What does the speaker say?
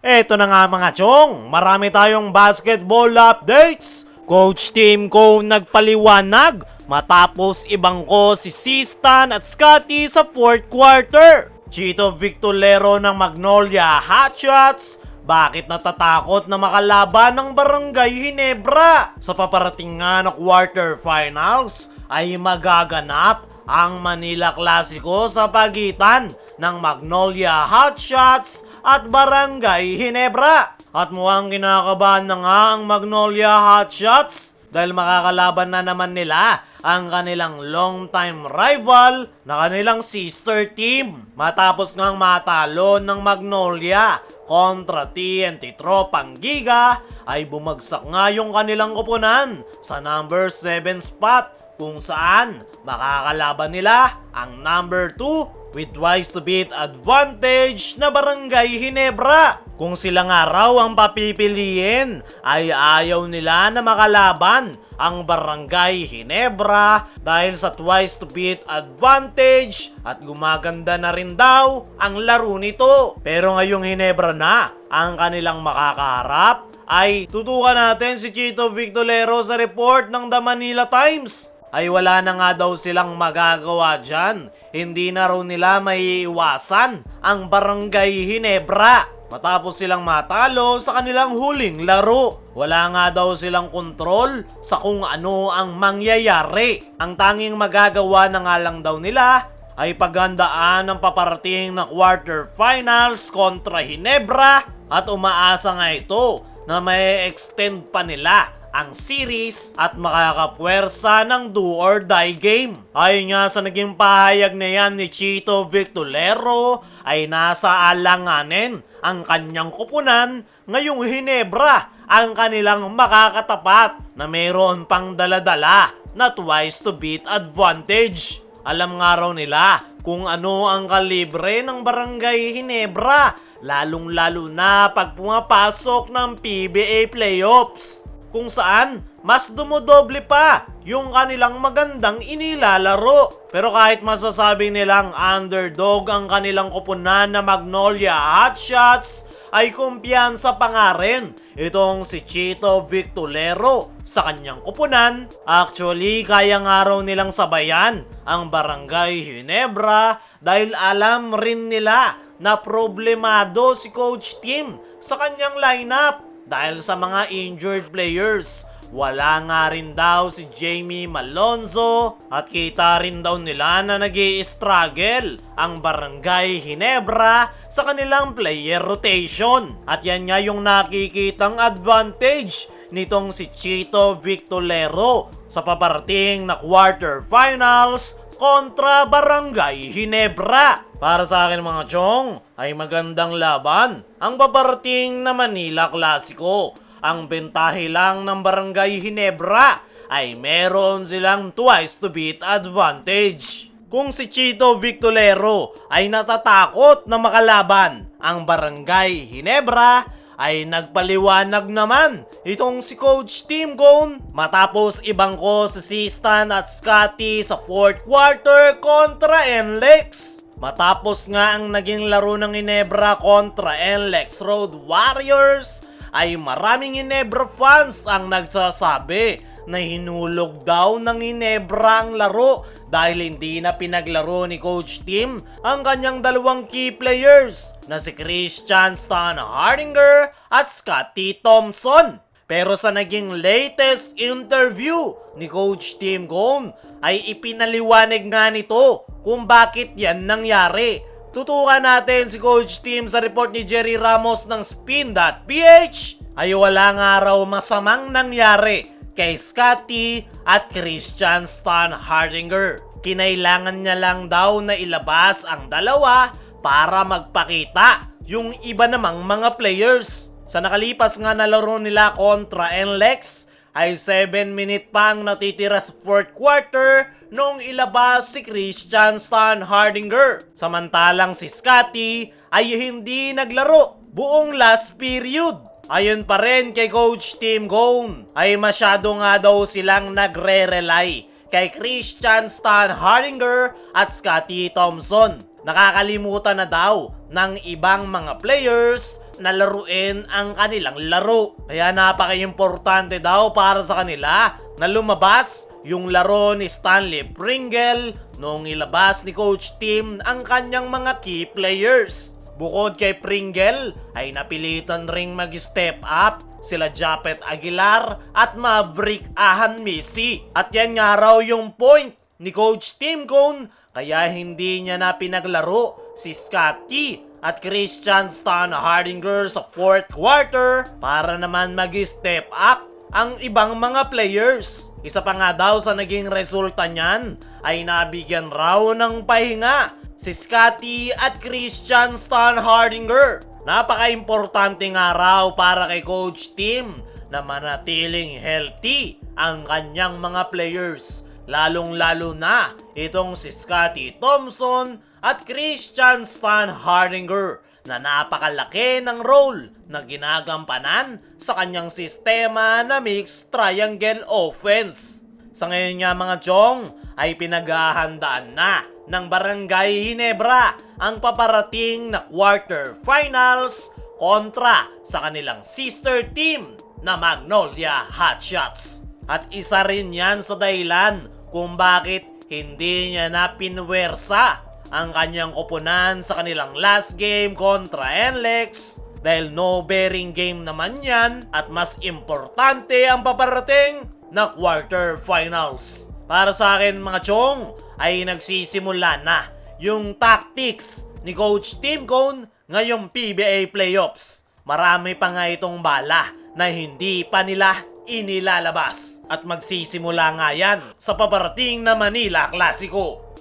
Eto na nga mga chong, marami tayong basketball updates. Coach Tim Cone nagpaliwanag matapos ibangko si Sistan at Scotty sa fourth quarter. Chito Victolero ng Magnolia Hotshots, bakit natatakot na makalaban ng Barangay Ginebra? Sa paparating nga na quarterfinals ay magaganap ang Manila Clasico sa pagitan ng Magnolia Hotshots at Barangay Ginebra. At mukhang kinakabahan na nga ang Magnolia Hotshots dahil makakalaban na naman nila ang kanilang long-time rival na kanilang sister team. Matapos ngang matalo ng Magnolia kontra TNT Tropang Giga ay bumagsak nga yung kanilang koponan sa number 7 spot, kung saan makakalaban nila ang number 2 with twice to beat advantage na Barangay Ginebra. Kung sila nga raw ang papipiliin ay ayaw nila na makalaban ang Barangay Ginebra dahil sa twice to beat advantage at gumaganda na rin daw ang laro nito. Pero ngayong Ginebra na ang kanilang makakaharap ay tutukan natin si Chito Victolero sa report ng The Manila Times. Ay wala na nga daw silang magagawa dyan. Hindi na raw nila maiiwasan ang Barangay Ginebra matapos silang matalo sa kanilang huling laro. Wala nga daw silang kontrol sa kung ano ang mangyayari. Ang tanging magagawa na nga lang daw nila ay paghandaan ng paparating na quarterfinals kontra Ginebra at umaasa nga ito na may extend pa nila ang series at makakapwersa ng do or die game. Ayon nga sa naging pahayag na yan ni Chito Victolero ay nasa alanganin ang kanyang koponan ngayong Ginebra ang kanilang makakatapat na mayroon pang daladala na twice to beat advantage. Alam nga raw nila kung ano ang kalibre ng Barangay Ginebra, lalong-lalo na pag pumapasok ng PBA playoffs, kung saan mas dumodoble pa yung kanilang magandang inilalaro. Pero kahit masasabi nilang underdog ang kanilang koponan na Magnolia Hotshots, ay kumpiyansa pa nga rin itong si Chito Victolero sa kanyang koponan. Actually, kaya nga raw nilang sabayan ang Barangay Ginebra dahil alam rin nila na problemado si Coach Tim sa kanyang lineup dahil sa mga injured players. Wala nga rin daw si Jamie Malonzo at kita rin daw nila na nag-i-struggle ang Barangay Ginebra sa kanilang player rotation. At yan nga yung nakikitang advantage nitong si Chito Victolero sa paparating na quarterfinals kontra Barangay Ginebra. Para sa akin mga chong, ay magandang laban ang paparating na Manila Clasico. Ang bentahe lang ng Barangay Ginebra ay meron silang twice to beat advantage. Kung si Chito Victolero ay natatakot na makalaban ang Barangay Ginebra, ay nagpaliwanag naman itong si Coach Tim Cone matapos ibangko si Sistan at Scotty sa fourth quarter kontra NLEX. Matapos nga ang naging laro ng Ginebra kontra NLEX Road Warriors, ay maraming Ginebra fans ang nagsasabi na hinulog daw ng Ginebra ang laro dahil hindi na pinaglaro ni Coach Tim ang kanyang dalawang key players na si Christian Stan Hardinger at Scotty Thompson. Pero sa naging latest interview ni Coach Tim Cone ay ipinaliwanag nga nito kung bakit yan nangyari. Tutukan natin si Coach Tim sa report ni Jerry Ramos ng Spin.ph. Ay wala nga raw masamang nangyari kay Scotty at Christian Stan Hardinger. Kinailangan niya lang daw na ilabas ang dalawa para magpakita yung iba namang mga players. Sa nakalipas nga na laro nila kontra NLEX ay 7-minute pang natitira sa fourth quarter noong ilabas si Christian Stan Hardinger. Samantalang si Scotty ay hindi naglaro buong last period. Ayon pa rin kay Coach Tim Cone ay masyado nga daw silang nagre-rely kay Christian Stan Hardinger at Scotty Thompson. Nakakalimutan na daw ng ibang mga players na laruin ang kanilang laro. Kaya napaka-importante daw para sa kanila na lumabas yung laro ni Stanley Pringle nung ilabas ni Coach Tim ang kanyang mga key players. Bukod kay Pringle ay napilitan ring mag-step up sila Japet Aguilar at Maverick Ahan-Misi. At yan nga raw yung point ni Coach Tim Cone kaya hindi niya na pinaglaro si Scotty at Christian Stan Hardinger sa fourth quarter para naman mag-step up ang ibang mga players. Isa pa nga daw sa naging resulta niyan ay nabigyan raw ng pahinga si Scotty at Christian Stan Hardinger. Napaka-importante nga raw para kay Coach Tim na manatiling healthy ang kanyang mga players. Lalong-lalo na itong si Scotty Thompson at Christian Stan Hardinger na napakalaki ng role na ginagampanan sa kanyang sistema na mixed triangle offense. Sa ngayon nga mga chong ay pinaghahandaan na ng Barangay Ginebra ang paparating na quarterfinals kontra sa kanilang sister team na Magnolia Hotshots. At isa rin yan sa dahilan kung bakit hindi niya na pinwersa ang kanyang koponan sa kanilang last game kontra NLEX dahil no bearing game naman yan at mas importante ang paparating na quarterfinals. Para sa akin mga chong ay nagsisimula na yung tactics ni Coach Tim Cone ngayong PBA playoffs. Marami pa nga itong bala na hindi pa nila inilalabas at magsisimula nga yan sa paparating na Manila Clasico.